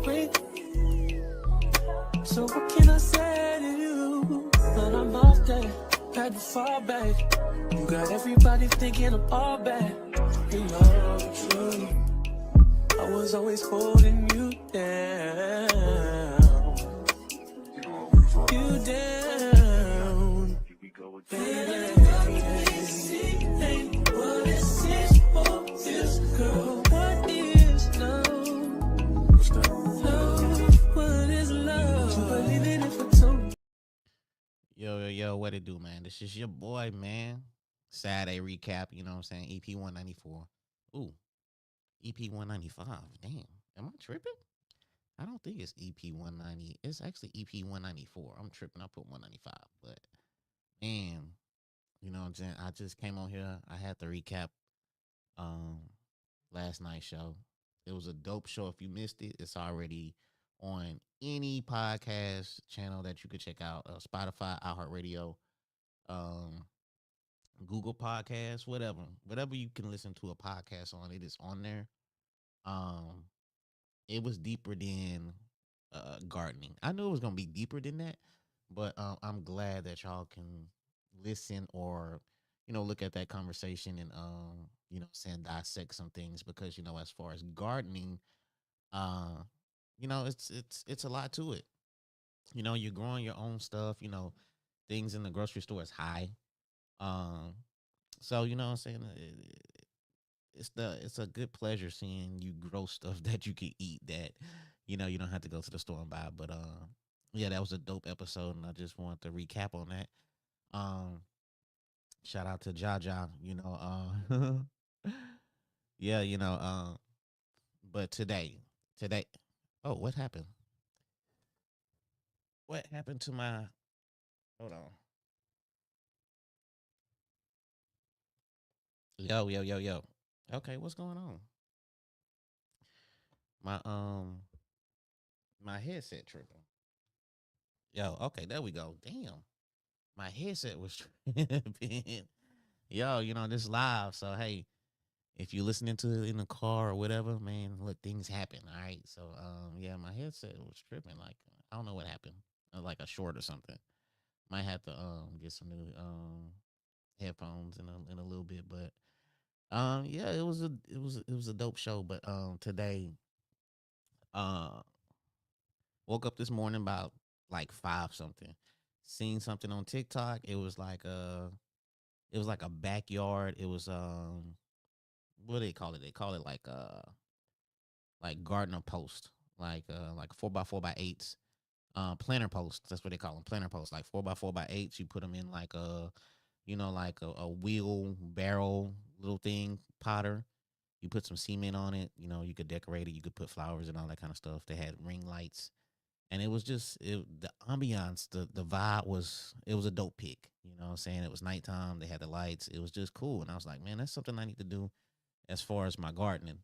break. So what can I say to you? When I'm off there, had to fall back. You got everybody thinking I'm all bad. You know the truth. I was always holding you down. You down. Baby. What is this for this girl? What is love? Love, what is love? You believe in it for two. Yo, what it do, man? This is your boy, man. Saturday recap, you know what I'm saying? EP 194. Ooh, EP 195. Damn. Am I tripping? I don't think it's EP 190. It's actually EP 194. I'm tripping. I put 195. But, man, you know what I'm saying? I just came on here. I had to recap um last night's show. It was a dope show. If you missed it, it's already on any podcast channel that you could check out. Spotify, iHeartRadio, um, Google Podcasts, whatever you can listen to a podcast on, it is on there. Um, it was deeper than gardening. I knew it was gonna be deeper than that, but I'm glad that y'all can listen or look at that conversation and saying dissect some things because as far as gardening, uh, it's a lot to it. You're growing your own stuff. Things in the grocery store is high. Um, so you know what I'm saying. It's a good pleasure seeing you grow stuff that you can eat that you don't have to go to the store and buy. But yeah, that was a dope episode, and I just wanted to recap on that. Um, shout out to Jaja, yeah, but today, oh, what happened? What happened to my? Hold on, yo. Okay, what's going on? My my headset tripping. Yo, okay, there we go. Damn, my headset was tripping. Yo, this live, so hey, if you're listening to it in the car or whatever, man, look, things happen. All right, so yeah, my headset was tripping. Like I don't know what happened, like a short or something. Might have to get some new headphones in a little bit, but yeah, it was a dope show. But today, uh, woke up this morning about like five something, seen something on TikTok. It was like a backyard. It was what do they call it? They call it like gardener post, like 4x4x8s, planter posts. That's what they call them, planter posts, like 4x4x8s. You put them in like like a wheel barrel little thing potter. You put some cement on it. You could decorate it. You could put flowers and all that kind of stuff. They had ring lights, and the ambiance, the vibe it was a dope pick. You know what I'm saying? It was nighttime. They had the lights. It was just cool, and I was like, man, that's something I need to do as far as my gardening.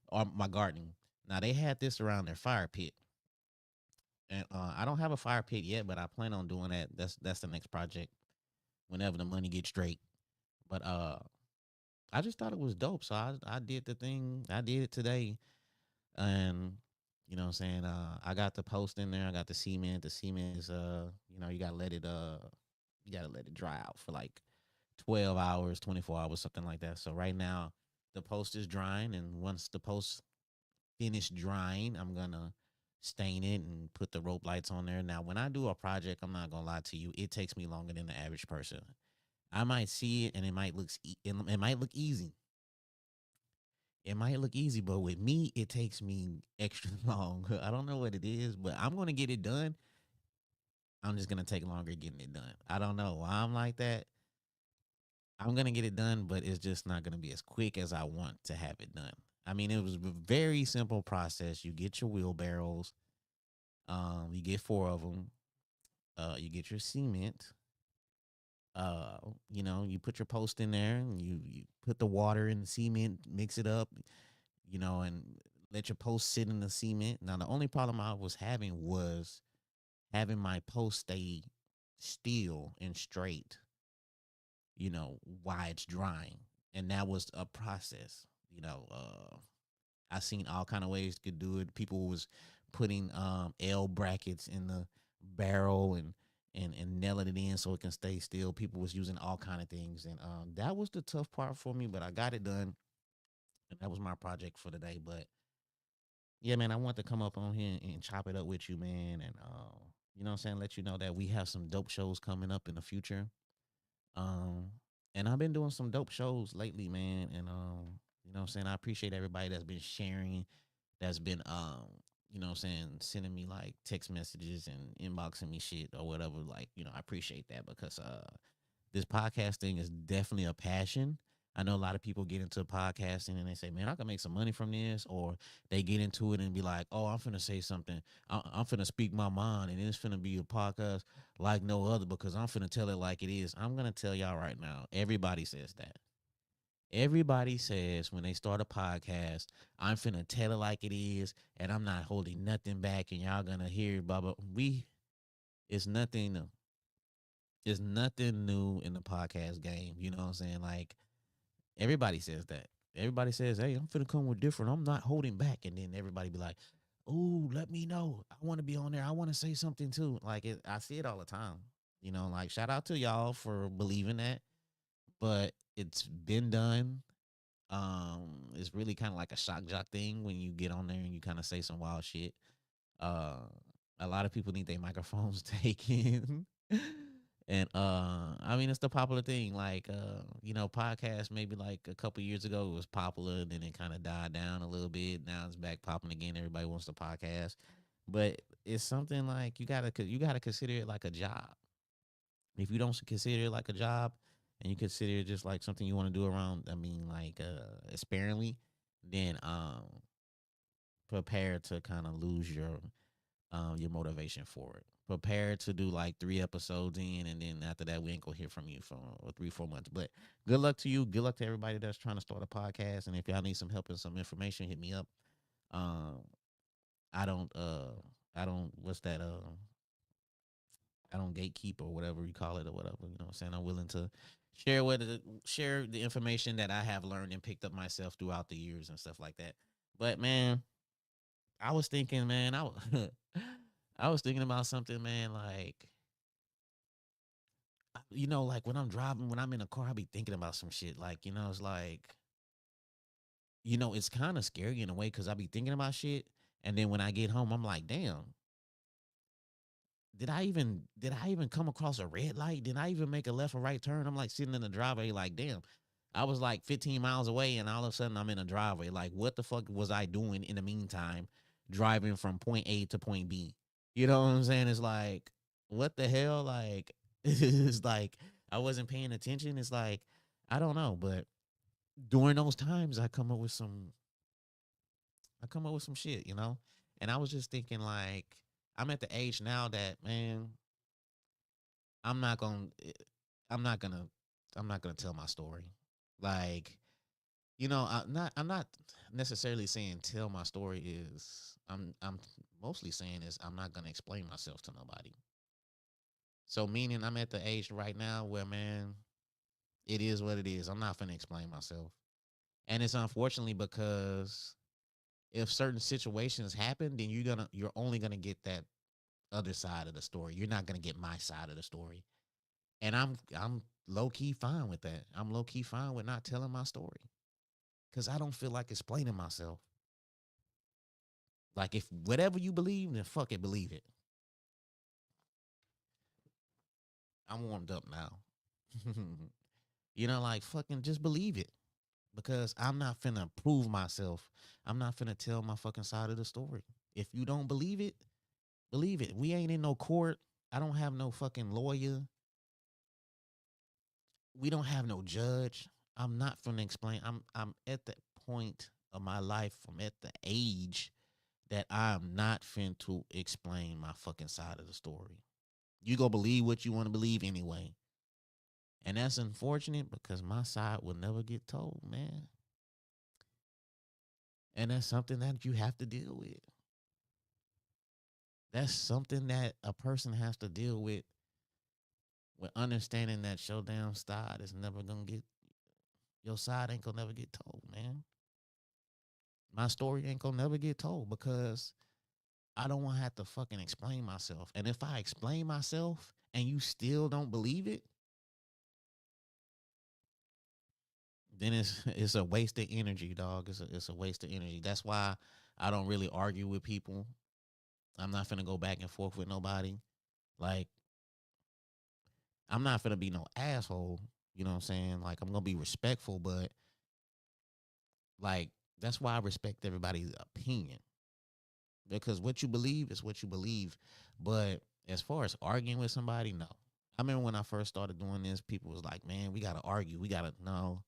Now they had this around their fire pit, and I don't have a fire pit yet, but I plan on doing that. That's the next project whenever the money gets straight. But I just thought it was dope, so I did the thing. I did it today, and what I'm saying, I got the post in there. I got the cement. The cement is you gotta let it dry out for like 12 hours, 24 hours, something like that. So right now the post is drying, and once the post finish drying, I'm gonna stain it and put the rope lights on there. Now, when I do a project, I'm not gonna lie to you, it takes me longer than the average person. I might see it and it might look easy. It might look easy, but with me, it takes me extra long. I don't know what it is, but I'm gonna get it done. I'm just gonna take longer getting it done. I don't know why I'm like that. I'm gonna get it done, but it's just not gonna be as quick as I want to have it done. I mean, it was a very simple process. You get your wheelbarrows, you get four of them. You get your cement. Uh, you put your post in there, and you put the water in the cement, mix it up, and let your post sit in the cement. Now, the only problem I was having was having my post stay still and straight, while it's drying, and that was a process. I seen all kind of ways to do it. People was putting L brackets in the barrel and nailing it in so it can stay still. People was using all kind of things, and that was the tough part for me, but I got it done, and that was my project for the day. But yeah, man, I want to come up on here and chop it up with you, man, and you know what I'm saying, let you know that we have some dope shows coming up in the future. Um, and I've been doing some dope shows lately, man, and you know what I'm saying, I appreciate everybody that's been sharing, that's been you know what I'm saying, sending me like text messages and inboxing me shit or whatever. Like, you know, I appreciate that because this podcasting is definitely a passion. I know a lot of people get into podcasting and they say, "Man, I can make some money from this," or they get into it and be like, "Oh, I'm finna say something. I'm finna speak my mind, and it's finna be a podcast like no other because I'm finna tell it like it is." I'm gonna tell y'all right now. Everybody says that. Everybody says when they start a podcast, "I'm finna tell it like it is, and I'm not holding nothing back, and y'all gonna hear blah blah." It's nothing new. It's nothing new in the podcast game. You know what I'm saying? Like, everybody says that. Everybody says, "Hey, I'm finna come with different. I'm not holding back." And then everybody be like, "Oh, let me know. I want to be on there. I want to say something too." Like, I see it all the time. You know, like, shout out to y'all for believing that. But it's been done. It's really kind of like a shock jock thing when you get on there and you kind of say some wild shit. Uh, a lot of people need their microphones taken. And I mean, it's the popular thing. Like, you know, podcast maybe like a couple years ago it was popular, then it kind of died down a little bit. Now it's back popping again. Everybody wants to podcast, but it's something like you gotta consider it like a job. If you don't consider it like a job, and you consider it just like something you want to do around, I mean, like sparingly, then prepare to kind of lose your motivation for it. Prepare to do like 3 episodes in, and then after that, we ain't gonna hear from you for 3 4 months. But good luck to you. Good luck to everybody that's trying to start a podcast. And if y'all need some help and some information, hit me up. Um, I don't I don't what's that I don't gatekeep or whatever you call it or whatever. You know what I'm saying? I'm willing to share the information that I have learned and picked up myself throughout the years and stuff like that. But man, I was thinking, man, I was thinking about something, man. Like, you know, like when I'm driving, when I'm in a car, I be thinking about some shit. Like, you know, it's like, you know, it's kind of scary in a way because I be thinking about shit, and then when I get home, I'm like, damn, did I even come across a red light? Did I even make a left or right turn? I'm like sitting in the driveway, like, damn. I was like 15 miles away, and all of a sudden I'm in a driveway. Like, what the fuck was I doing in the meantime, driving from point A to point B? You know what I'm saying? It's like, what the hell? Like, it's like I wasn't paying attention. It's like, I don't know, but during those times, I come up with some shit, you know. And I was just thinking, like, I'm at the age now that, man, I'm not gonna, I'm not gonna, I'm not gonna tell my story. Like, you know, I'm not necessarily saying tell my story is. I'm mostly saying is I'm not gonna explain myself to nobody. So meaning I'm at the age right now where, man, it is what it is. I'm not gonna explain myself, and it's unfortunately because if certain situations happen, then you're only gonna get that other side of the story. You're not gonna get my side of the story, and I'm low key fine with that. I'm low key fine with not telling my story because I don't feel like explaining myself. Like, if whatever you believe, then fuck it, believe it. I'm warmed up now. You know, like, fucking just believe it. Because I'm not finna prove myself. I'm not finna tell my fucking side of the story. If you don't believe it, believe it. We ain't in no court. I don't have no fucking lawyer. We don't have no judge. I'm not finna explain. I'm at the point of my life. I'm at the age that I'm not fin to explain my fucking side of the story. You go believe what you want to believe anyway. And that's unfortunate because my side will never get told, man. And that's something that you have to deal with. That's something that a person has to deal with understanding that your damn side is never gonna get your side ain't gonna never get told, man. My story ain't gonna never get told because I don't want to have to fucking explain myself. And if I explain myself and you still don't believe it, then it's a waste of energy, dog. It's a waste of energy. That's why I don't really argue with people. I'm not finna go back and forth with nobody. Like, I'm not finna be no asshole. You know what I'm saying? Like, I'm gonna be respectful, but like, that's why I respect everybody's opinion, because what you believe is what you believe. But as far as arguing with somebody, no. I remember when I first started doing this, people was like, "Man, we gotta argue. We gotta." No,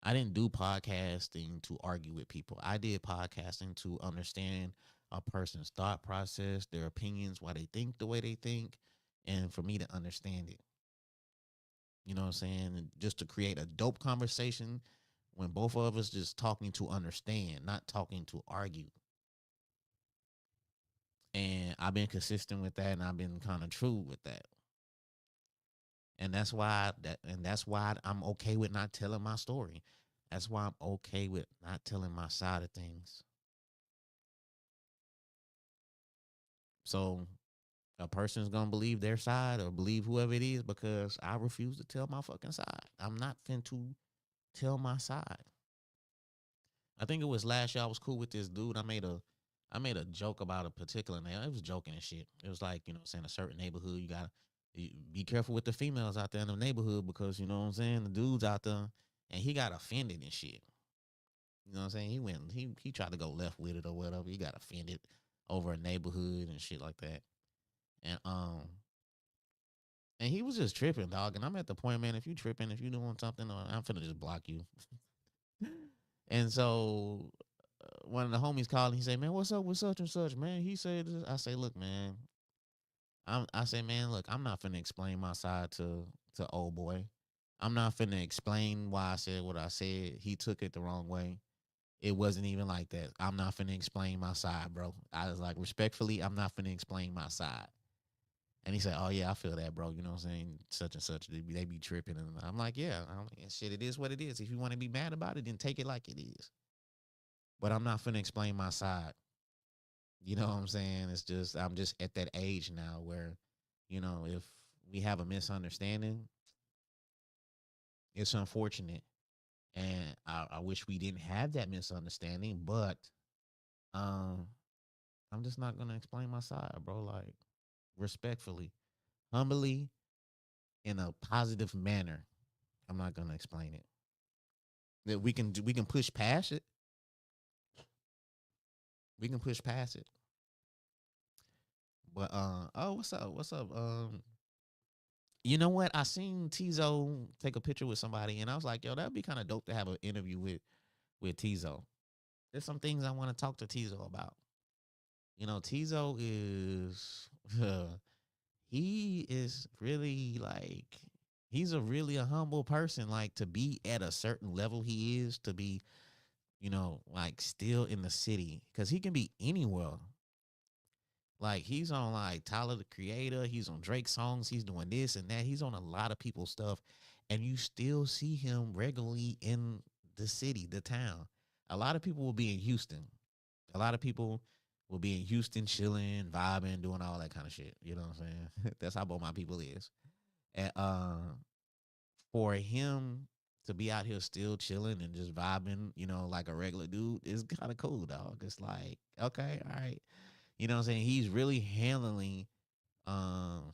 I didn't do podcasting to argue with people. I did podcasting to understand a person's thought process, their opinions, why they think the way they think, and for me to understand it. You know what I'm saying? And just to create a dope conversation when both of us just talking to understand, not talking to argue. And I've been consistent with that, and I've been kind of true with that. And that's why I'm okay with not telling my story. That's why I'm okay with not telling my side of things. So a person's gonna believe their side or believe whoever it is because I refuse to tell my fucking side. I'm not fin to tell my side. I think it was last year I was cool with this dude. I made a joke about a particular name. I was joking and shit. It was like, saying a certain neighborhood, you gotta be careful with the females out there in the neighborhood because you know what I'm saying, the dudes out there, and he got offended and shit. You know what I'm saying? He tried to go left with it or whatever. He got offended over a neighborhood and shit like that. And he was just tripping, dog. And I'm at the point, man, if you tripping, if you doing something, I'm finna just block you. And so one of the homies called and he said, "Man, what's up with such and such, man?" He said, "I say, look, man, I say, man, look, I'm not finna explain my side to old boy. I'm not finna explain why I said what I said. He took it the wrong way. It wasn't even like that. I'm not finna explain my side, bro. I was like, respectfully, I'm not finna explain my side." And he said, "Oh yeah, I feel that, bro. You know what I'm saying? Such and such, they be tripping." And I'm like, "Yeah, shit, it is what it is. If you want to be mad about it, then take it like it is. But I'm not finna explain my side. You know what I'm saying? It's just I'm just at that age now where, if we have a misunderstanding, it's unfortunate, and I wish we didn't have that misunderstanding. But um, I'm just not gonna explain my side, bro. Like respectfully, humbly, in a positive manner. I'm not gonna explain it. That we can push past it. We can push past it. But oh, what's up? What's up? You know what? I seen Tizo take a picture with somebody, and I was like, yo, that'd be kind of dope to have an interview with Tizo. There's some things I want to talk to Tizo about. Tizo is he is really like he's a really a humble person. Like to be at a certain level he is to be, like still in the city because he can be anywhere. Like he's on like Tyler the Creator, he's on Drake songs, he's doing this and that. He's on a lot of people's stuff, and you still see him regularly in the city, the town. A lot of people will be in Houston. A lot of people will be in Houston, chilling, vibing, doing all that kind of shit. You know what I'm saying? That's how both my people is. And for him to be out here still chilling and just vibing, like a regular dude, is kind of cool, dog. It's like, okay, all right. You know what I'm saying? He's really handling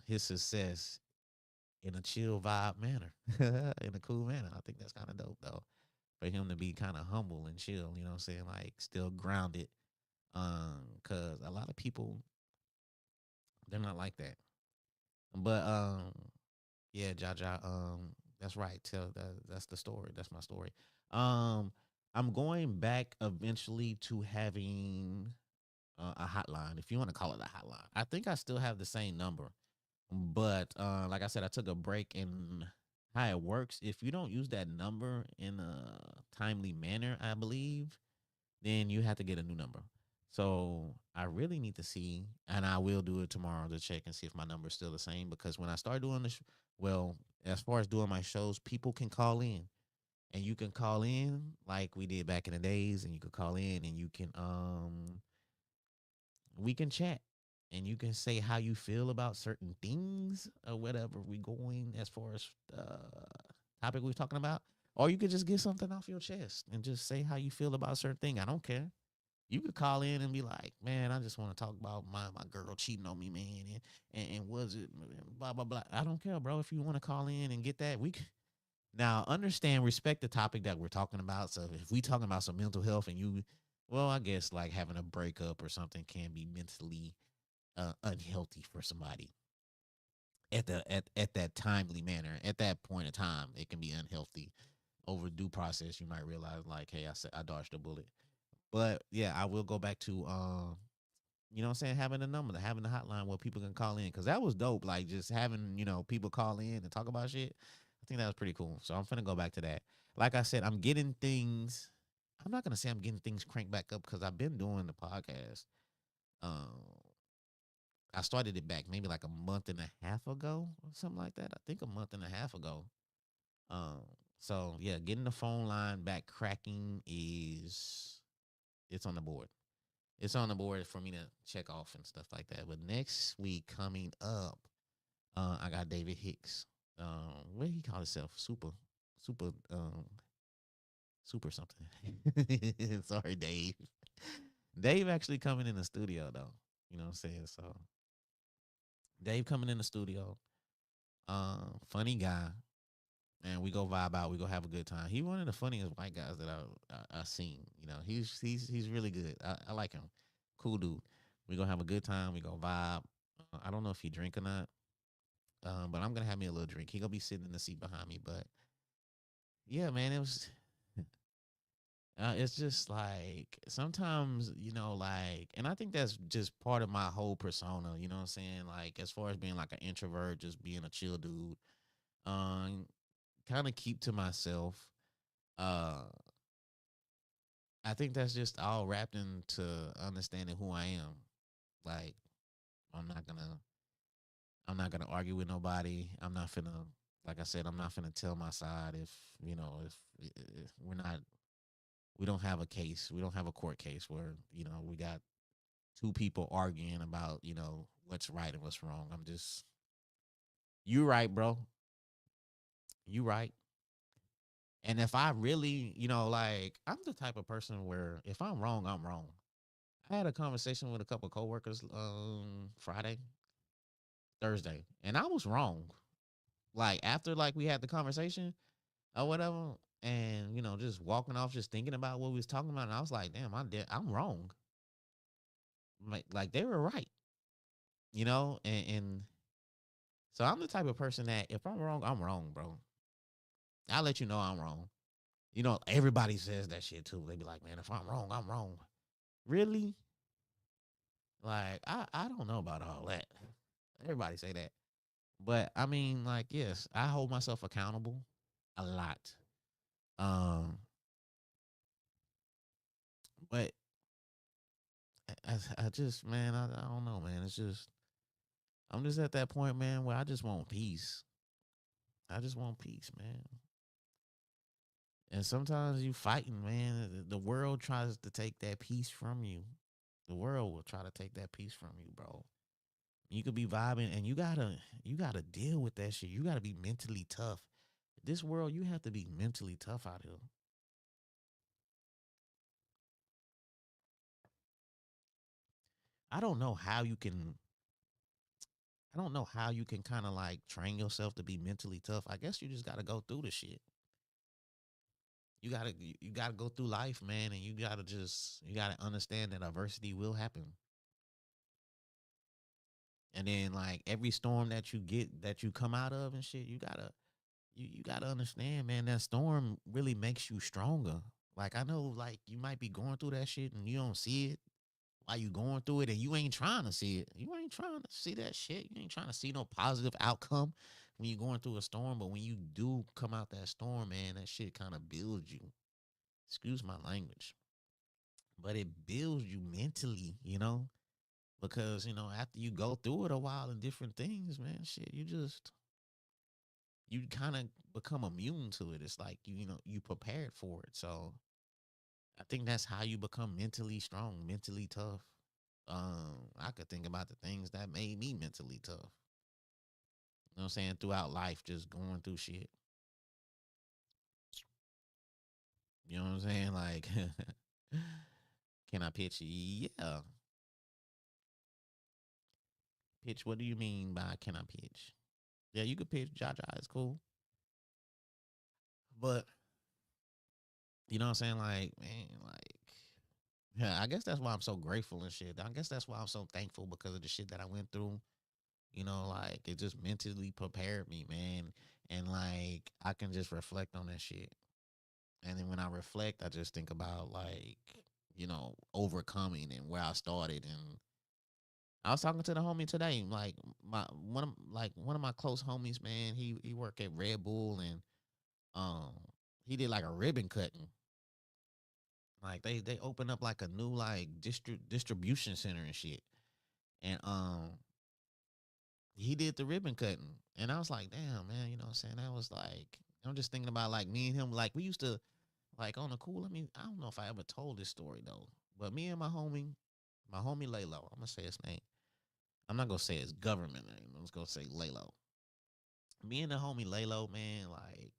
his success in a chill vibe manner, in a cool manner. I think that's kind of dope though. For him to be kind of humble and chill, you know what I'm saying? Like still grounded. Cause a lot of people they're not like that. But yeah, Jaja, that's right. That's the story. That's my story. Um I'm going back eventually to having a hotline, if you want to call it a hotline. I think I still have the same number, but like I said, I took a break. And how it works, if you don't use that number in a timely manner, I believe, then you have to get a new number. So I really need to see, and I will do it tomorrow to check and see if my number is still the same. Because when I start doing this, well, as far as doing my shows, people can call in, and you can call in like we did back in the days, and you could call in and you can we can chat and you can say how you feel about certain things or whatever we going as far as topic we're talking about. Or you could just get something off your chest and just say how you feel about a certain thing. I don't care. You could call in and be like, man, I just want to talk about my girl cheating on me, man, and was it blah blah blah. I don't care, bro. If you want to call in and get that, we can. Now understand, respect the topic that we're talking about. So if we talking about some mental health and you, well, I guess like having a breakup or something can be mentally unhealthy for somebody at that timely manner. At that point in time, it can be unhealthy. Over due process, you might realize like, hey, I dodged a bullet. But yeah, I will go back to you know what I'm saying, having a number, having a hotline where people can call in, because that was dope. Like just having, people call in and talk about shit. I think that was pretty cool. So I'm finna go back to that. Like I said, I'm getting things. I'm not gonna say I'm getting things cranked back up because I've been doing the podcast. Um, I started it back maybe like a month and a half ago or something like that. I think a month and a half ago. Um, so yeah, getting the phone line back cracking is it's on the board. It's on the board for me to check off and stuff like that. But next week coming up, I got David Hicks. What he call himself? Super, super something. Sorry, Dave. Dave actually coming in the studio though. You know what I'm saying? So Dave coming in the studio. Funny guy, and we go vibe out. We go have a good time. He one of the funniest white guys that I seen. You know, he's really good. I like him. Cool dude. We gonna have a good time. We gonna vibe. I don't know if he drink or not, but I'm gonna have me a little drink. He gonna be sitting in the seat behind me. But yeah, man, it was. It's just like sometimes, like, and I think that's just part of my whole persona. You know what I'm saying? Like, as far as being like an introvert, just being a chill dude. Um, Kind of keep to myself. Uh, I think that's just all wrapped into understanding who I am. Like, I'm not gonna, I'm not gonna argue with nobody. I'm not finna, like I said, I'm not finna tell my side if if we're not, we don't have a case, we don't have a court case where we got two people arguing about what's right and what's wrong. I'm just, you right, bro, you right. And if I really, like, I'm the type of person where if I'm wrong, I'm wrong. I had a conversation with a couple of coworkers Friday, Thursday, and I was wrong. Like after like we had the conversation or whatever, and just walking off, just thinking about what we was talking about, and I was like, damn, I'm wrong. Like they were right, and so I'm the type of person that if I'm wrong, bro. I'll let you know I'm wrong. Everybody says that shit too. They be like, man, if I'm wrong, I'm wrong. Really? Like, I don't know about all that. Everybody say that. But I mean, like, yes, I hold myself accountable a lot. Um, but I just, man, I don't know, man. It's just, I'm just at that point, man, where I just want peace. I just want peace, man. And sometimes you fighting, man. The world tries to take that peace from you. The world will try to take that peace from you, bro. You could be vibing, and you gotta deal with that shit. You gotta be mentally tough. This world, you have to be mentally tough out here. I don't know how you can. I don't know how you can kind of like train yourself to be mentally tough. I guess you just gotta go through the shit. You gotta go through life, man, and you gotta understand that adversity will happen. And then like every storm that you get that you come out of and shit, you gotta understand, man, that storm really makes you stronger. Like I know like you might be going through that shit and you don't see it while you going through it and you ain't trying to see it. You ain't trying to see that shit. You ain't trying to see no positive outcome when you're going through a storm. But when you do come out that storm, man, that shit kind of builds you. Excuse my language. But it builds you mentally, because, after you go through it a while and different things, man, shit, you kind of become immune to it. It's like, you prepared for it. So I think that's how you become mentally strong, mentally tough. I could think about the things that made me mentally tough. You know what I'm saying? Throughout life, just going through shit. You know what I'm saying? Like, can I pitch? Yeah. Pitch, what do you mean by can I pitch? Yeah, you could pitch Jaja, it's cool. But you know what I'm saying? Like, man, like yeah, I guess that's why I'm so grateful and shit. I guess that's why I'm so thankful because of the shit that I went through. You know, like it just mentally prepared me, man. And like I can just reflect on that shit. And then when I reflect, I just think about like, overcoming and where I started. And I was talking to the homie today, like one of my close homies, man. He worked at Red Bull and um he did like a ribbon cutting. Like they opened up like a new like distribution center and shit. And he did the ribbon cutting. And I was like, damn, man, you know what I'm saying? That was like I'm just thinking about like me and him, like we used to like on the cool. I don't know if I ever told this story though. But me and my homie Laylo, I'm gonna say his name. I'm not gonna say his government name. I'm just gonna say Laylo. Me and the homie Laylo, man, like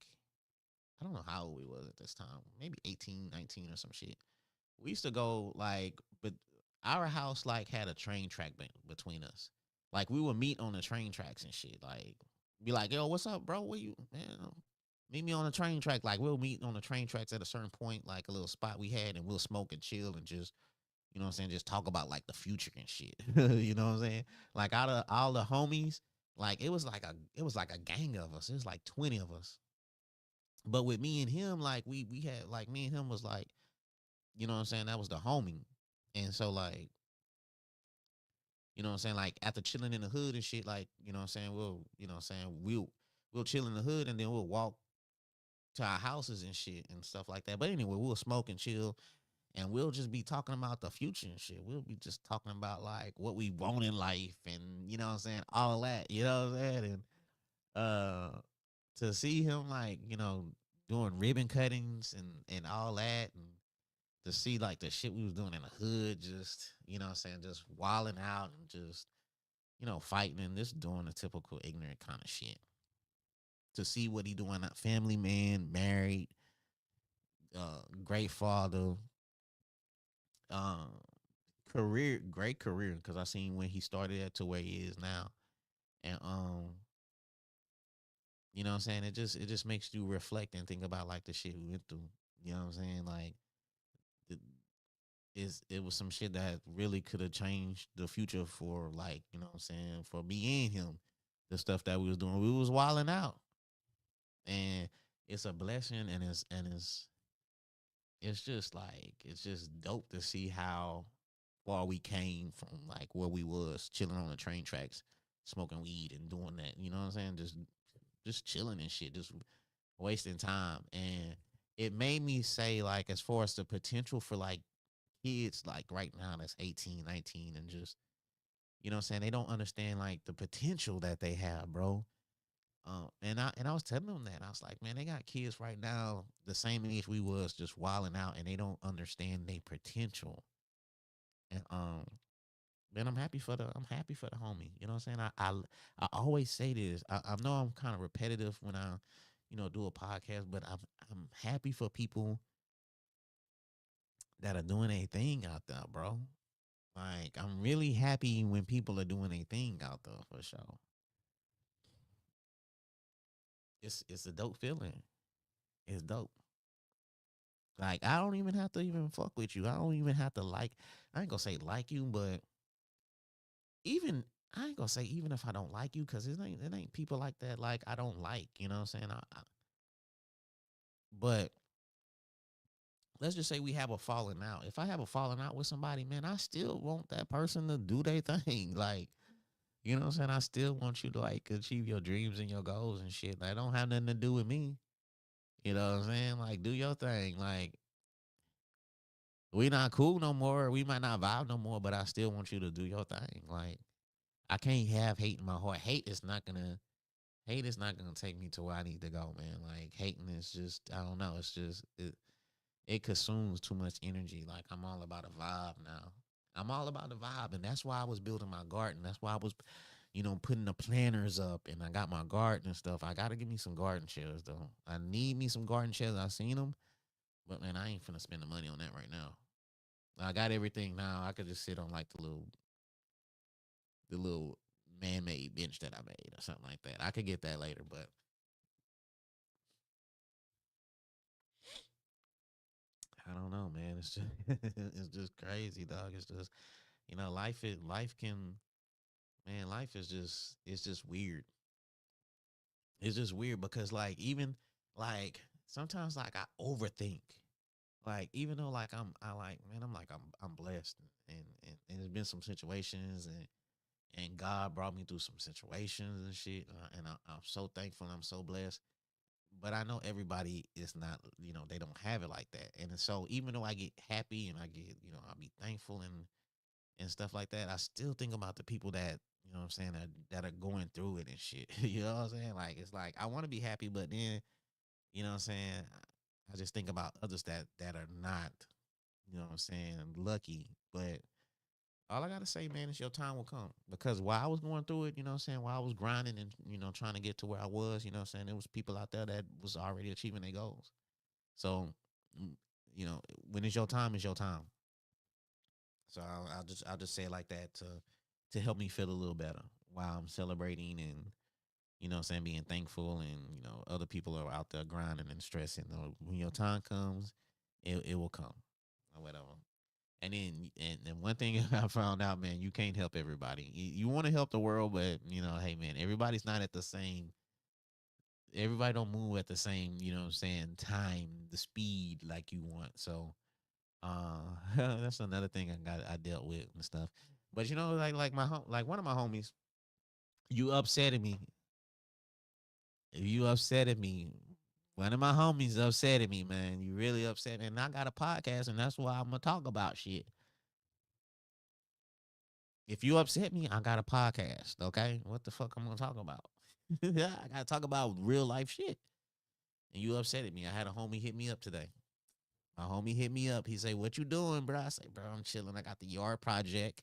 I don't know how old we was at this time. Maybe 18, 19 or some shit. We used to go like, but our house like had a train track between us. Like we would meet on the train tracks and shit. Like be like, yo, what's up, bro? Where you, man? Meet me on the train track. Like we'll meet on the train tracks at a certain point, like a little spot we had, and we'll smoke and chill and just, you know what I'm saying, just talk about like the future and shit. You know what I'm saying? Like out of all the homies, like it was like a gang of us. It was like 20 of us. But with me and him, like we had like me and him was like, you know what I'm saying, that was the homie. And so like, you know what I'm saying, like after chilling in the hood and shit, like, you know what I'm saying, you know what I'm saying, we'll chill in the hood and then we'll walk to our houses and shit and stuff like that. But anyway, we'll smoke and chill and we'll just be talking about the future and shit. We'll be just talking about like what we want in life and you know what I'm saying, all that, you know what I'm saying? And uh to see him like, doing ribbon cuttings and all that and to see like the shit we was doing in the hood, just, you know what I'm saying, just wilding out and just, fighting and just doing the typical ignorant kind of shit. To see what he doing, a family man, married, great father, um, career, great career. Because I seen when he started at to where he is now, and you know what I'm saying. It just makes you reflect and think about like the shit we went through. You know what I'm saying? Like it, it was some shit that really could have changed the future for like you know what I'm saying for me and him. The stuff that we was doing, we was wilding out, and it's a blessing, and it's just like it's just dope to see how far we came from like where we was chilling on the train tracks, smoking weed and doing that. You know what I'm saying? Just chilling and shit, just wasting time. And it made me say like as far as the potential for like kids like right now that's 18, 19 and just you know what I'm saying, they don't understand like the potential that they have, bro. And I was telling them that I was like, man, they got kids right now the same age we was, just wilding out, and they don't understand their potential. And man, I'm happy for the homie. You know what I'm saying? I always say this. I know I'm kind of repetitive when I, do a podcast, but I'm happy for people that are doing a thing out there, bro. Like I'm really happy when people are doing a thing out there for sure. It's a dope feeling. It's dope. Like I don't even have to even fuck with you. I don't even have to like. I ain't gonna say like you, but even I ain't gonna say even if I don't like you, because it ain't people like that. Like I don't like. You know what I'm saying? But let's just say we have a falling out. If I have a falling out with somebody, man, I still want that person to do their thing. Like you know what I'm saying? I still want you to like achieve your dreams and your goals and shit. That don't have nothing to do with me. You know what I'm saying? Like do your thing. Like we not cool no more. We might not vibe no more, but I still want you to do your thing. Like I can't have hate in my heart. Hate is not gonna take me to where I need to go, man. Like hating is just I don't know. It's just it consumes too much energy. Like I'm all about a vibe now. I'm all about the vibe, and that's why I was building my garden. That's why I was, putting the planters up, and I got my garden and stuff. I gotta give me some garden chairs though. I need me some garden chairs. I seen them, but man, I ain't finna spend the money on that right now. I got everything now. I could just sit on like the little man-made bench that I made or something like that. I could get that later, but I don't know, man. It's just it's just crazy, dog. It's just life can, man, life is just, it's just weird. It's just weird because like even like sometimes like I overthink. Like even though like I'm blessed, and there's been some situations, and God brought me through some situations and shit, I'm so thankful. I'm so blessed. But I know everybody is not, they don't have it like that. And so even though I get happy and I get, I'll be thankful and stuff like that, I still think about the people that, what I'm saying, that are going through it and shit. You know what I'm saying? Like it's like I want to be happy, but then, what I'm saying, I just think about others that are not, what I'm saying, lucky. But all I gotta say, man, is your time will come. Because while I was going through it, what I'm saying, while I was grinding and, trying to get to where I was, what I'm saying, there was people out there that was already achieving their goals. So, mm, when it's your time, it's your time. So I'll just say it like that to help me feel a little better while I'm celebrating, and what I'm saying, being thankful, and other people are out there grinding and stressing. When your time comes, it will come or whatever. And then one thing I found out, man, you can't help everybody. You want to help the world, but hey, man, everybody's not at the same. Everybody don't move at the same, what I'm saying, time, the speed like you want. So, that's another thing I dealt with and stuff. But like like one of my homies, you upsetting me. You upsetting me. One of my homies upsetting me, man. You really upset me. And I got a podcast, and that's why I'm gonna talk about shit. If you upset me, I got a podcast. Okay, what the fuck I'm gonna talk about? Yeah, I gotta talk about real life shit. And you upset at me. I had a homie hit me up today. My homie hit me up. He say, "What you doing, bro?" I say, "Bro, I'm chilling. I got the yard project.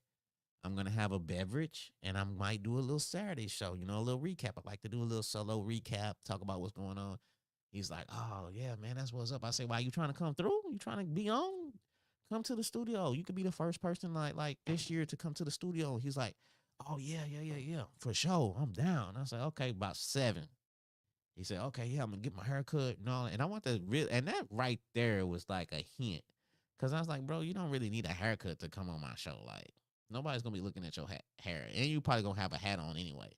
I'm gonna have a beverage, and I might do a little Saturday show. A little recap. I like to do a little solo recap, talk about what's going on." He's like, "Oh yeah, man, that's what's up." I say, "Why you trying to come through? You trying to be on? Come to the studio. You could be the first person like this year to come to the studio." He's like, "Oh yeah, yeah, yeah, yeah, for sure. I'm down." I said, "Okay, about 7." He said, "Okay, yeah, I'm gonna get my hair cut and all." And I want to real, and that right there was like a hint, because I was like, "Bro, you don't really need a haircut to come on my show. Like, nobody's gonna be looking at your hair, and you probably gonna have a hat on anyway."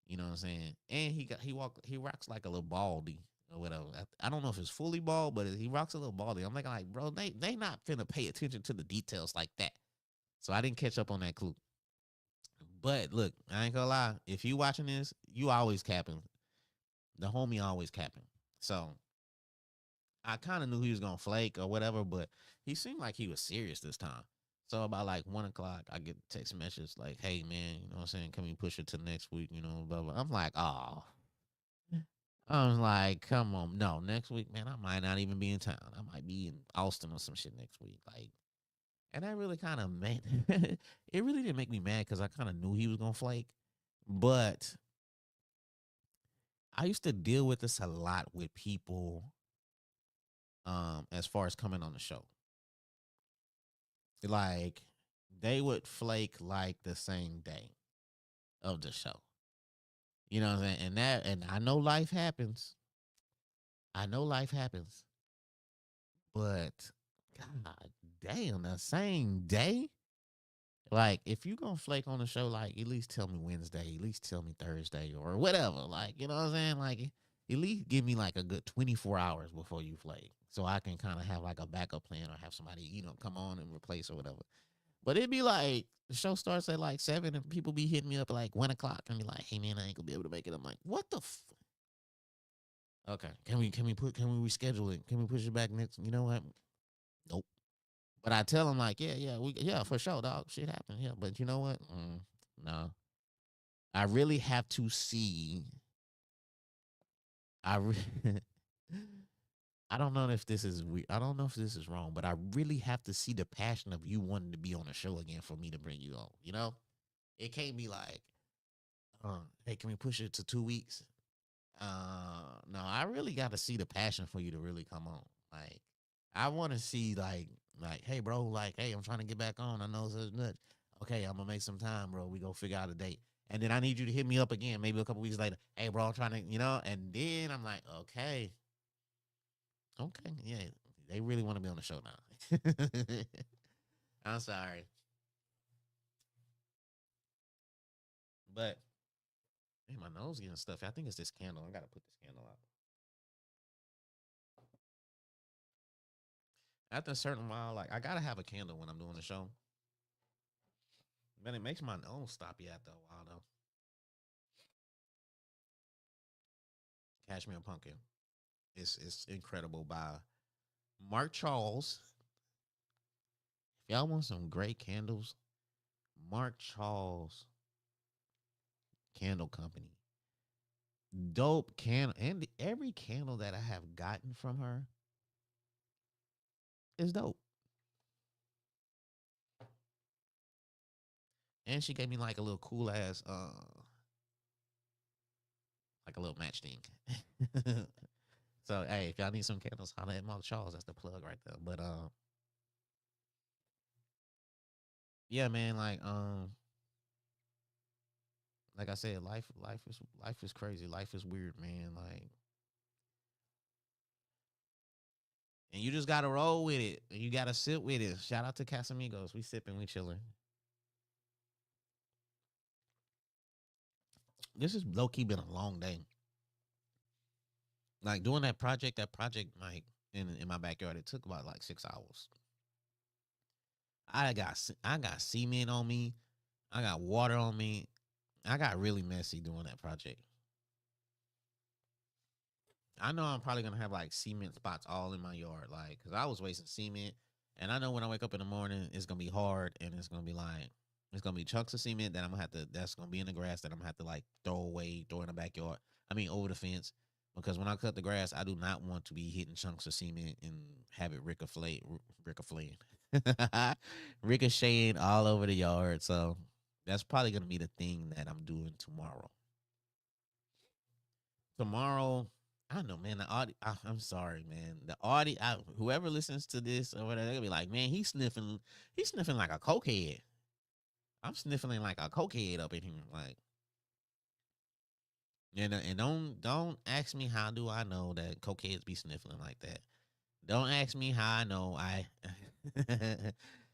You know what I'm saying? And he rocks like a little baldy or whatever. I don't know if it's fully bald, but he rocks a little baldy. I'm like, bro, they not finna pay attention to the details like that. So I didn't catch up on that clue. But look, I ain't gonna lie. If you watching this, you always capping. The homie always capping. So I kind of knew he was gonna flake or whatever, but he seemed like he was serious this time. So about like 1 o'clock, I get a text message like, "Hey man, you know what I'm saying? Can we push it to next week? Blah blah." I'm like, "Oh." I was like, "Come on, no, next week, man. I might not even be in town. I might be in Austin or some shit next week." Like, and that really kind of made it really didn't make me mad because I kind of knew he was gonna flake, but I used to deal with this a lot with people, as far as coming on the show. Like they would flake like the same day of the show. You know what I'm saying? And I know life happens. I know life happens. But God damn, the same day? Like if you gonna flake on the show, like at least tell me Wednesday, at least tell me Thursday or whatever. Like, you know what I'm saying? Like at least give me like a good 24 hours before you flake. So I can kind of have like a backup plan or have somebody, come on and replace or whatever. But it'd be like the show starts at like 7 and people be hitting me up at like 1 o'clock and be like, "Hey man, I ain't gonna be able to make it." I'm like, "What the okay, can we reschedule it? Can we push it back next?" You know what? Nope. But I tell them like, yeah, for sure, dog. Shit happened, yeah. But you know what? No, I really have to see. I re- I don't know if this is I don't know if this is wrong, but I really have to see the passion of you wanting to be on the show again for me to bring you on. You know, it can't be like, hey, can we push it to 2 weeks? No, I really got to see the passion for you to really come on. Like, I want to see like, hey, bro, like, hey, I'm trying to get back on. I know it's nuts. Okay, I'm gonna make some time, bro. We go figure out a date, and then I need you to hit me up again, maybe a couple weeks later. Hey, bro, I'm trying to, and then I'm like, okay, okay, yeah, they really want to be on the show now. I'm sorry, but man, my nose getting stuffy. I think it's this candle. I gotta put this candle out. After a certain while, like I gotta have a candle when I'm doing the show. Man, it makes my nose stoppy after a while though. Cashmere Pumpkin. It's incredible by Mark Charles. If y'all want some great candles, Mark Charles Candle Company. Dope candle, and every candle that I have gotten from her is dope. And she gave me like a little cool ass like a little match thing. So hey, if y'all need some candles, holla at Mark Charles. That's the plug right there. But yeah, man, like I said, life is crazy. Life is weird, man. Like, and you just gotta roll with it. You gotta sit with it. Shout out to Casamigos. We sipping, we chilling. This is low key been a long day. Like doing that project like in my backyard, it took about like 6 hours. I got cement on me. I got water on me. I got really messy doing that project. I know I'm probably gonna have like cement spots all in my yard, like, cause I was wasting cement, and I know when I wake up in the morning, it's gonna be hard, and it's gonna be chunks of cement that I'm gonna have to, that's gonna be in the grass that I'm gonna have to like throw away, throw in the backyard. I mean, over the fence, because when I cut the grass, I do not want to be hitting chunks of cement and have it ricocheting all over the yard. So that's probably gonna be the thing that I'm doing tomorrow. Tomorrow, I don't know, man. The audio, I'm sorry, man. The audio, whoever listens to this or whatever, they're gonna be like, man, he's sniffing like a cokehead. I'm sniffing like a cokehead up in here, like, and don't ask me how do I know that cokeheads be sniffling like that. Don't ask me how I know. I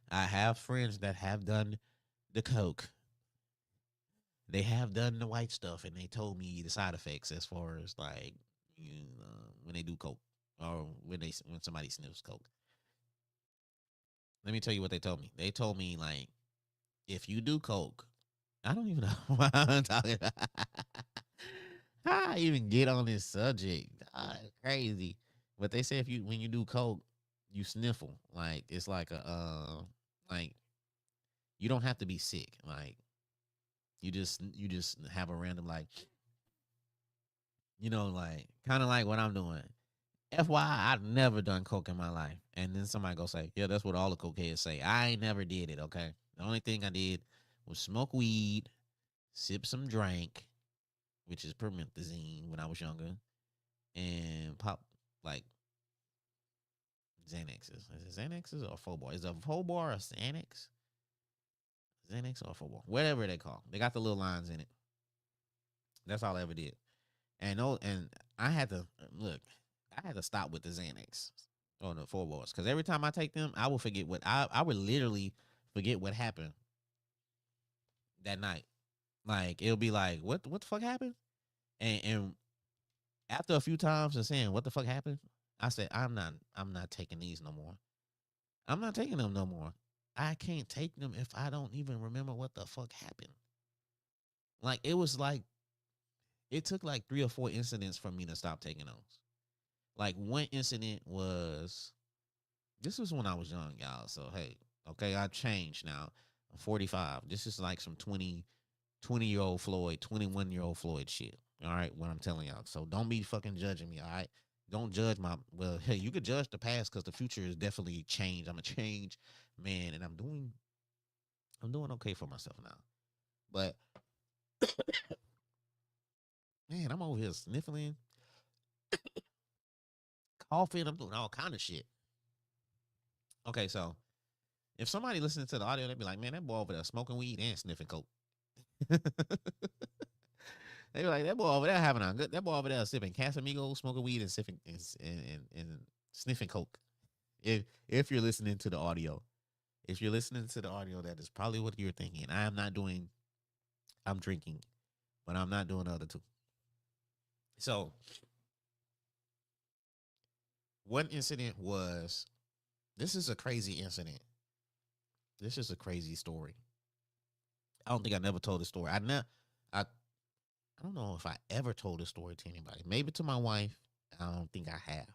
have friends that have done the coke. They have done the white stuff, and they told me the side effects as far as like, when they do coke or when somebody sniffs coke. Let me tell you what they told me. They told me like, if you do coke, I don't even know why I'm talking about. How I even get on this subject? Crazy. But they say if you when you do coke, you sniffle. Like it's like like you don't have to be sick. Like you just have a random like, like kind of like what I'm doing. FYI, I've never done coke in my life. And then somebody go say, yeah, that's what all the cokeheads say. I ain't never did it, okay? The only thing I did was smoke weed, sip some drink, which is promethazine when I was younger, and pop like Xanaxes. Is it Xanaxes or Phobor? Is it a Phobor or Xanax? Xanax or Phobor? Whatever they call. They got the little lines in it. That's all I ever did. And I had to look. I had to stop with the Xanax on the Phobors because every time I take them, I will forget what I would literally forget what happened that night. Like it'll be like, what the fuck happened? And after a few times of saying what the fuck happened, I said I'm not taking these no more. I'm not taking them no more. I can't take them if I don't even remember what the fuck happened. Like it was like it took like 3 or 4 incidents for me to stop taking those. Like one incident was this was when I was young, y'all. So hey, okay, I changed now. I'm 45. This is like some 20 year old Floyd, 21-year-old Floyd shit. All right, what I'm telling y'all. So don't be fucking judging me, all right? Don't judge my well. Hey, you could judge the past because the future is definitely changed. I'm a change man, and I'm doing okay for myself now. But man, I'm over here sniffling, coughing. I'm doing all kind of shit. Okay, so if somebody listening to the audio, they'd be like, "Man, that boy over there smoking weed and sniffing coke." They be like, "That boy over there having a good. That boy over there sipping Casamigos, smoking weed, and sniffing and sniffing coke." If you're listening to the audio, if you're listening to the audio, that is probably what you're thinking. I am not doing. I'm drinking, but I'm not doing the other two. So one incident was. This is a crazy incident. This is a crazy story. I don't think I never told this story. I don't know if I ever told this story to anybody. Maybe to my wife. I don't think I have.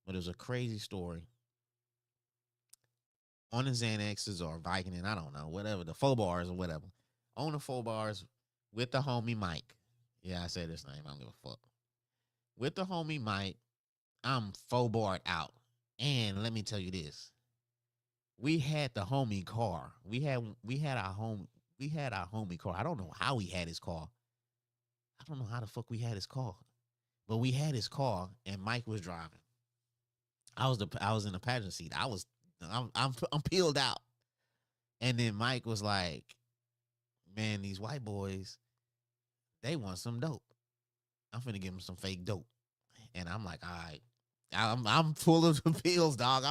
But it was a crazy story. On the Xanaxes or Vicodin, I don't know, whatever, the 4 bars or whatever. On the 4 bars with the homie Mike. Yeah, I said his name. I don't give a fuck. With the homie Mike, I'm 4 barred out. And let me tell you this. We had the homie car. We had our homie car. I don't know how we had his car. I don't know how the fuck we had his car. But we had his car and Mike was driving. I was in the passenger seat. I'm peeled out. And then Mike was like, "Man, these white boys, they want some dope. I'm finna give them some fake dope." And I'm like, "All right." I'm full of the pills, dog.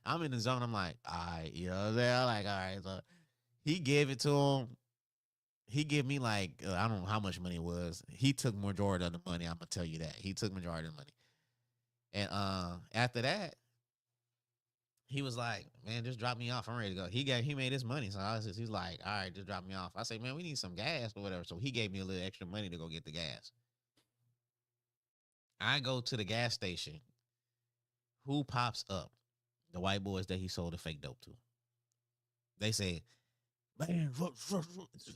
I'm in the zone. I'm like, "All right," you know what I'm saying? I'm like, "All right." So he gave it to him. He gave me like I don't know how much money it was. He took majority of the money. I'm gonna tell you that he took majority of the money. And after that, he was like, "Man, just drop me off. I'm ready to go." He made his money, so he's like, "All right, just drop me off." I say, "Man, we need some gas or whatever." So he gave me a little extra money to go get the gas. I go to the gas station. Who pops up? The white boys that he sold the fake dope to. They say, "Man,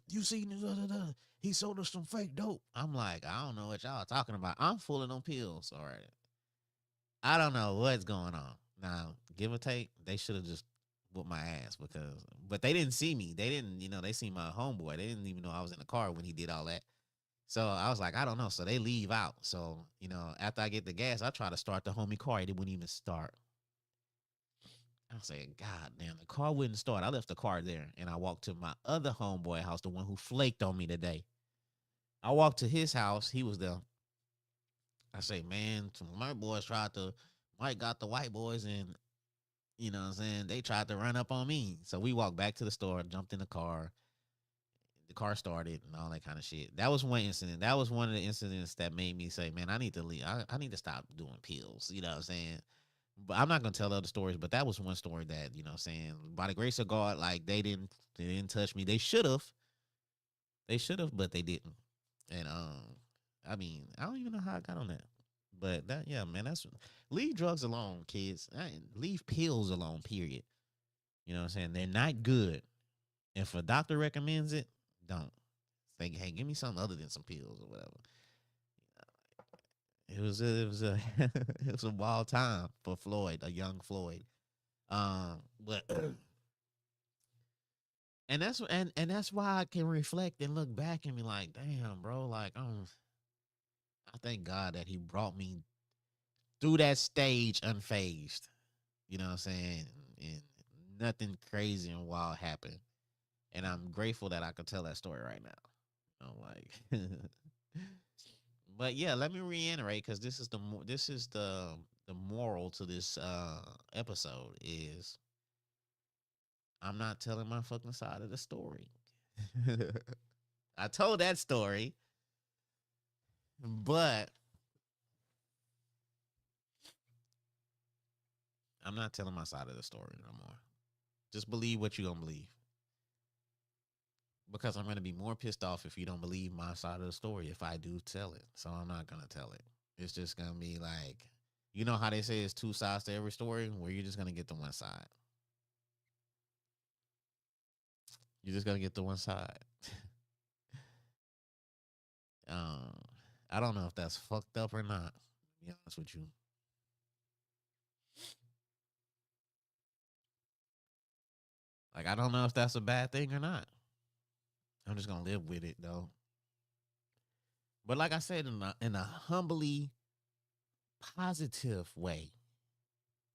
you seen this? He sold us some fake dope." I'm like, "I don't know what y'all talking about. I'm full of them pills. All right. I don't know what's going on." Now, give or take, they should have just whooped my ass but they didn't see me. They didn't, they see my homeboy. They didn't even know I was in the car when he did all that. So I was like, I don't know. So they leave out. So, after I get the gas, I try to start the homie car. It wouldn't even start. I said, "God damn, the car wouldn't start." I left the car there and I walked to my other homeboy house, the one who flaked on me today. I walked to his house. He was there. I say, "Man, my boys Mike got the white boys and, you know what I'm saying, they tried to run up on me." So we walked back to the store, jumped in the car. The car started and all that kind of shit. That was one incident. That was one of the incidents that made me say, "Man, I need to leave. I need to stop doing pills." You know what I'm saying? But I'm not gonna tell other stories, but that was one story that, you know what I'm saying, by the grace of God, like they didn't touch me. They should have. They should have, but they didn't. And I mean, I don't even know how I got on that. But that, yeah, man, that's leave drugs alone, kids. Leave pills alone, period. You know what I'm saying? They're not good. If a doctor recommends it, don't. Say, "Hey, give me something other than some pills or whatever." It was a it was a wild time for Floyd, a young Floyd. But and that's why I can reflect and look back and be like, "Damn, bro, like I thank God that he brought me through that stage unfazed." You know what I'm saying? And nothing crazy and wild happened. And I'm grateful that I could tell that story right now. I'm like, but yeah, let me reiterate because this is the moral to this episode is I'm not telling my fucking side of the story. I told that story, but I'm not telling my side of the story no more. Just believe what you're gonna believe. Because I'm gonna be more pissed off if you don't believe my side of the story if I do tell it. So I'm not gonna tell it. It's just gonna be like, you know how they say it's two sides to every story, where you're just gonna get the one side. You're just gonna get the one side. um, I don't know if that's fucked up or not. To be honest with you, Like, I don't know if that's a bad thing or not. I'm just gonna live with it though. But like I said, in a humbly positive way,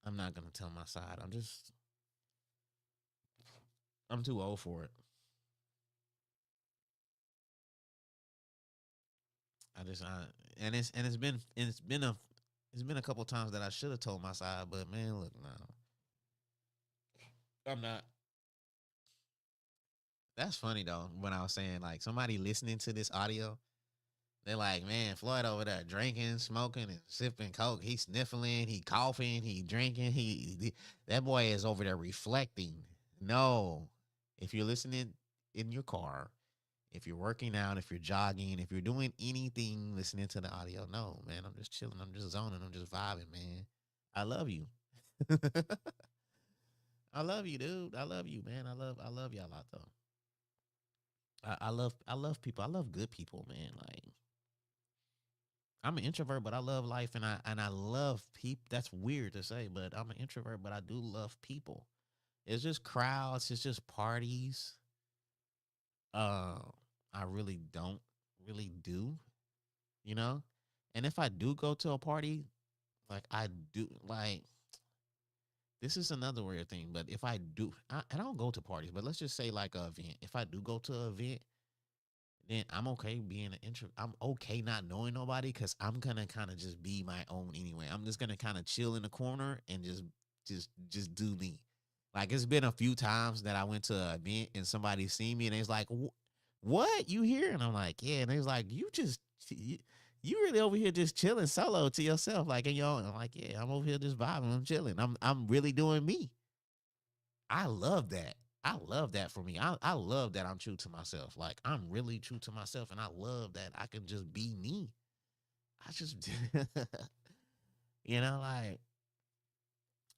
I'm not gonna tell my side. I'm too old for it. I just I and it's been a couple times that I should have told my side, but man, look now, I'm not. That's funny though. When I was saying like somebody listening to this audio, they're like, man, Floyd over there drinking, smoking, and sipping coke. He sniffling, he coughing, he drinking. That boy is over there reflecting. No, if you're listening in your car, if you're working out, if you're jogging, if you're doing anything, listening to the audio, no, man, I'm just chilling. I'm just zoning. I'm just vibing, man. I love you. I love you, dude. I love you, man. I love y'all a lot though. I love people. I love good people, man. Like I'm an introvert, but I love life and I love people. That's weird to say, but I'm an introvert, but I do love people. It's just crowds, it's just parties. Uh I really don't really do, you know? And if I do go to a party, like I do like this is another weird thing, but if I do I don't go to parties, but let's just say like a event. If I do go to an event, then I'm okay being an intro. I'm okay not knowing nobody because I'm gonna kind of just be my own anyway. I'm just gonna kind of chill in the corner and just do me. Like it's been a few times that I went to an event and somebody seen me and it's like, "What you here?" And I'm like, "Yeah." And it's like, You really over here just chilling solo to yourself, like in your own." I'm like, "Yeah, I'm over here just vibing. I'm chilling. I'm really doing me." I love that. I love that for me. I love that I'm true to myself. Like I'm really true to myself, and I love that I can just be me. I just, like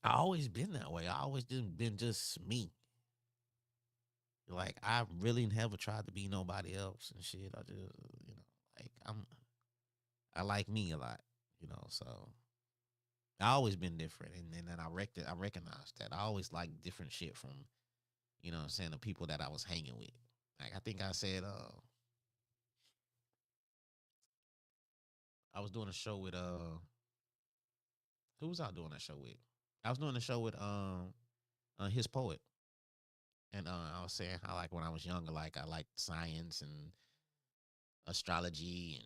I always been that way. I always just been just me. Like I really never tried to be nobody else and shit. I just, like I like me a lot, So I always been different, and then I recognized that I always like different shit from, what I'm saying, the people that I was hanging with. Like I think I said, I was doing a show with who was I doing that show with? I was doing a show with his poet, and I was saying how like when I was younger, like I liked science and astrology and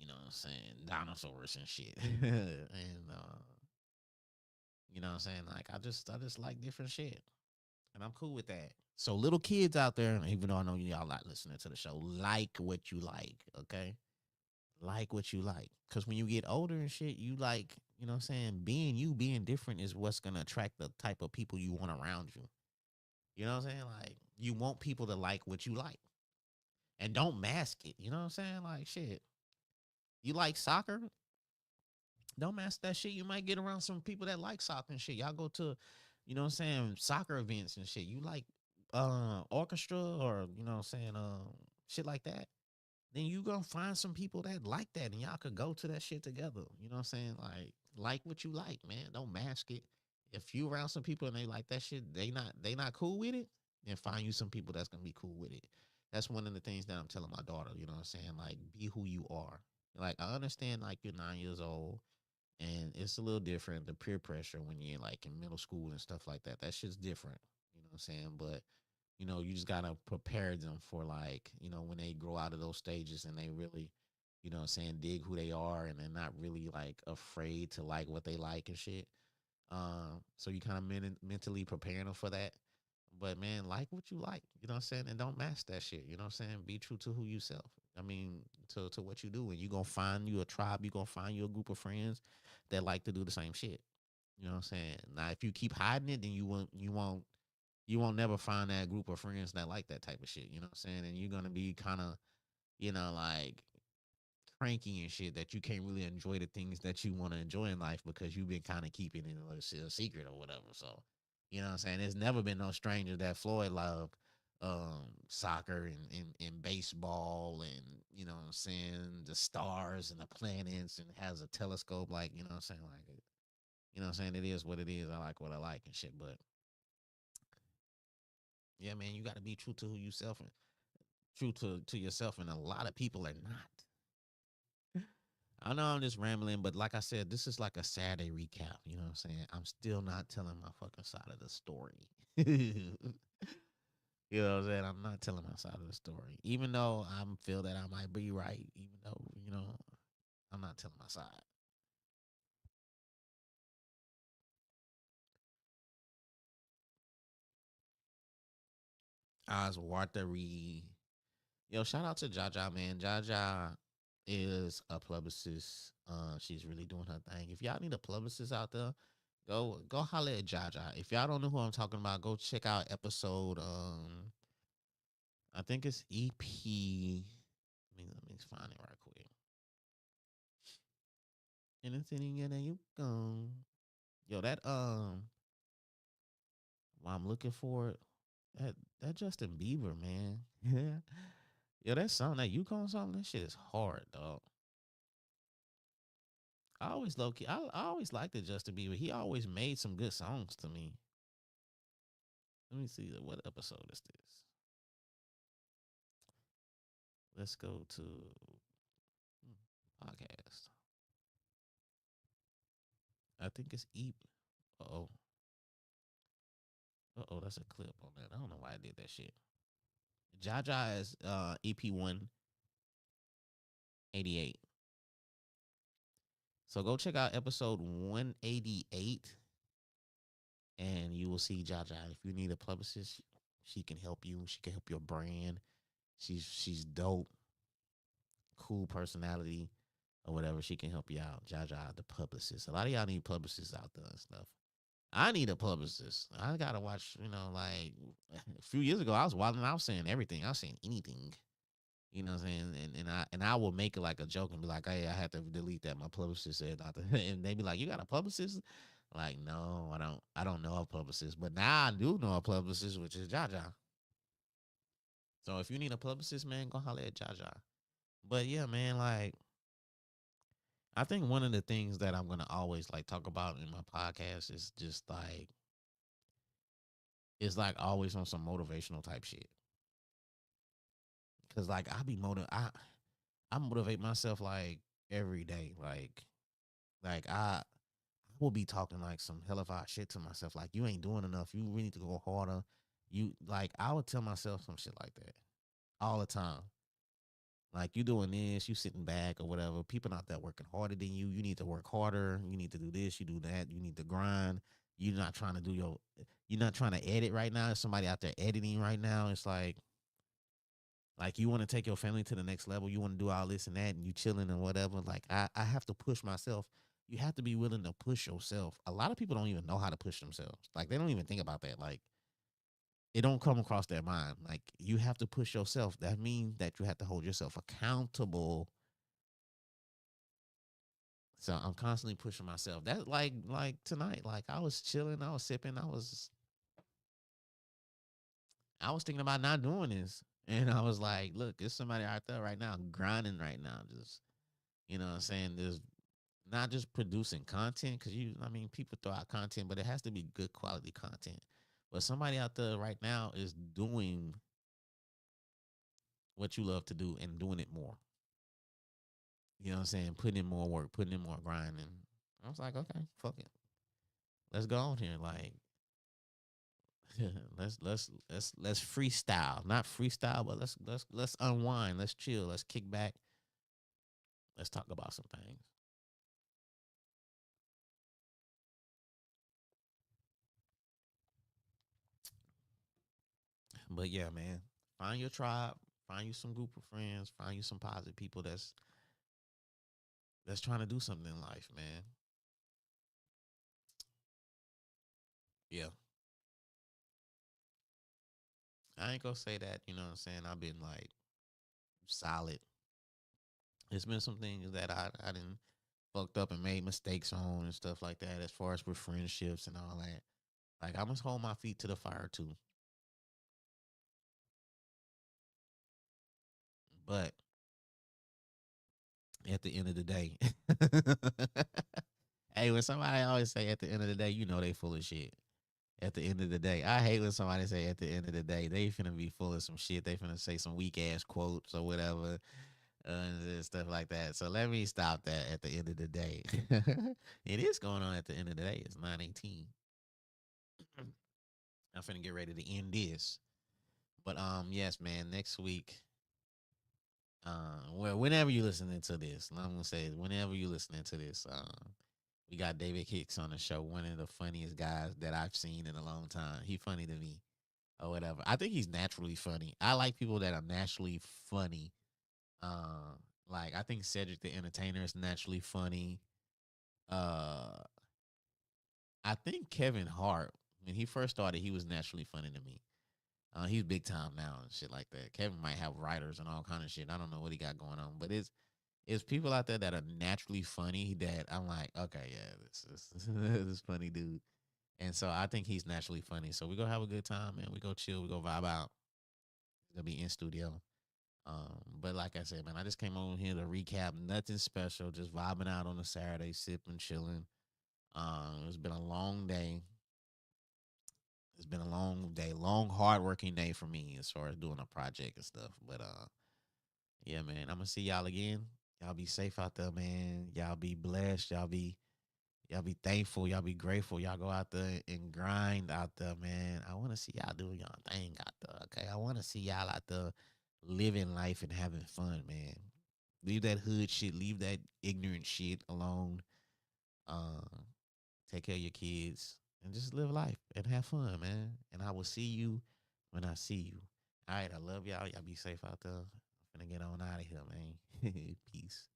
what I'm saying, dinosaurs and shit, and what I'm saying, like I just like different shit, and I'm cool with that. So little kids out there, even though I know y'all not listening to the show, like what you like, okay? Like what you like. Cause when you get older and shit, you like, what I'm saying, being you, being different is what's gonna attract the type of people you want around you. You know what I'm saying? Like you want people to like what you like. And don't mask it. You know what I'm saying? Like shit. You like soccer? Don't mask that shit. You might get around some people that like soccer and shit. Y'all go to, what I'm saying, soccer events and shit. You like orchestra or, what I'm saying, shit like that, then you gonna find some people that like that and y'all could go to that shit together. You know what I'm saying? Like what you like, man. Don't mask it. If you around some people and they like that shit, they not cool with it, then find you some people that's gonna be cool with it. That's one of the things that I'm telling my daughter, you know what I'm saying? Like be who you are. Like I understand like you're 9 years old and it's a little different, the peer pressure when you're like in middle school and stuff like that. That shit's different. You know what I'm saying? But you just gotta prepare them for like, when they grow out of those stages and they really, what I'm saying, dig who they are and they're not really like afraid to like what they like and shit. So you kind of mentally preparing them for that. But man, like what you like, you know what I'm saying? And don't mask that shit. You know what I'm saying? Be true to who you self. I mean, to what you do. And you gonna find you a tribe, you gonna find you a group of friends that like to do the same shit. You know what I'm saying? Now if you keep hiding it, then you won't never find that group of friends that like that type of shit. You know what I'm saying? And you're gonna be kind of, like cranky and shit that you can't really enjoy the things that you want to enjoy in life because you've been kind of keeping it a secret or whatever. So, you know what I'm saying? There's never been no stranger that Floyd loved soccer and baseball and what I'm saying, the stars and the planets and has a telescope, like, what I'm saying, like, what I'm saying, it is what it is. I like what I like and shit, but Yeah, man, you got to be true to who yourself and true to yourself, and a lot of people are not. I know I'm just rambling, but like I said, this is like a Saturday recap. You know what I'm saying? I'm still not telling my fucking side of the story. You know what I'm saying? I'm not telling my side of the story, even though I feel that I might be right. Even though I'm not telling my side. Walter Reed. Yo, shout out to Jaja, man. Jaja is a publicist. She's really doing her thing. If y'all need a publicist out there, go holler at Jaja. If y'all don't know who I'm talking about, go check out episode I think it's EP. Let me find it right quick. Anything in there you go. Yo, that while I'm looking for it, that Justin Bieber, man. Yeah. Yo, that song, that Yukon song, that shit is hard, dog. I always low key. I always liked the Justin Bieber. He always made some good songs to me. Let me see what episode is this. Let's go to podcast. I think it's Eep. Oh, that's a clip on that. I don't know why I did that shit. Jaja is EP 188. So go check out episode 188, and you will see Jaja. If you need a publicist, she can help you. She can help your brand. She's dope, cool personality, or whatever. She can help you out. Jaja, the publicist. A lot of y'all need publicists out there and stuff. I need a publicist. I gotta watch. Like a few years ago, I was wilding. I was saying everything. I was saying anything. You know what I'm saying? And I will make it like a joke and be like, hey, I had to delete that. My publicist said not to. And they be like, you got a publicist? Like, no, I don't. I don't know a publicist, but now I do know a publicist, which is Jaja. So if you need a publicist, man, go holler at Jaja. But yeah, man, like I think one of the things that I'm gonna always like talk about in my podcast is just like it's like always on some motivational type shit. Cause like I motivate myself like every day. Like I will be talking like some hellified shit to myself. Like you ain't doing enough. You really need to go harder. You like I would tell myself some shit like that all the time. Like you doing this, you sitting back or whatever. People out there working harder than you. You need to work harder. You need to do this. You do that. You need to grind. You're not trying to do your. You're not trying to edit right now. There's somebody out there editing right now. It's like you want to take your family to the next level. You want to do all this and that, and you chilling and whatever. Like I have to push myself. You have to be willing to push yourself. A lot of people don't even know how to push themselves. Like they don't even think about that. Like it don't come across their mind. Like you have to push yourself. That means that you have to hold yourself accountable. So I'm constantly pushing myself. That like tonight, like I was chilling, I was sipping, I was thinking about not doing this. And I was like, look, there's somebody out there right now grinding right now. Just what I'm saying? There's not just producing content, because people throw out content, but it has to be good quality content. But somebody out there right now is doing what you love to do and doing it more. You know what I'm saying? Putting in more work, putting in more grind. And I was like, okay, fuck it. Let's go on here. Like, let's freestyle. Not freestyle, but let's unwind. Let's chill. Let's kick back. Let's talk about some things. But yeah, man. Find your tribe. Find you some group of friends. Find you some positive people that's trying to do something in life, man. Yeah. I ain't gonna say that, you know what I'm saying? I've been like solid. It's been some things that I didn't fucked up and made mistakes on and stuff like that as far as with friendships and all that. Like I must hold my feet to the fire too. But at the end of the day, hey, when somebody always say at the end of the day, they full of shit. At the end of the day, I hate when somebody say at the end of the day they finna be full of some shit. They finna say some weak ass quotes or whatever, and stuff like that. So let me stop that. At the end of the day, it is going on. At the end of the day, it's 9:18. I'm finna get ready to end this. But yes, man. Next week, well, whenever you listening to this, I'm gonna say whenever you listening to this, we got David Hicks on the show, one of the funniest guys that I've seen in a long time. He funny to me or whatever. I think he's naturally funny. I like people that are naturally funny. Like I think Cedric the Entertainer is naturally funny. Uh, I think Kevin Hart when he first started, he was naturally funny to me. He's big time now and shit like that. Kevin might have writers and all kind of shit. I don't know what he got going on, but it's people out there that are naturally funny that I'm like, okay, yeah, this is this is funny dude. And so I think he's naturally funny. So we go have a good time, man. We go chill, we go vibe out. It's gonna be in studio. But like I said, man, I just came on here to recap. Nothing special, just vibing out on a Saturday, sipping, chilling. It's been a long day. It's been a long day, long, hard working day for me as far as doing a project and stuff. But yeah, man, I'm gonna see y'all again. Y'all be safe out there, man. Y'all be blessed. Y'all be thankful. Y'all be grateful. Y'all go out there and grind out there, man. I want to see y'all doing y'all thing out there. Okay, I want to see y'all out there living life and having fun, man. Leave that hood shit. Leave that ignorant shit alone. Uh, take care of your kids and just live life and have fun, man. And I will see you when I see you. All right, I love y'all. Y'all be safe out there. I'm finna get on out of here, man. Peace.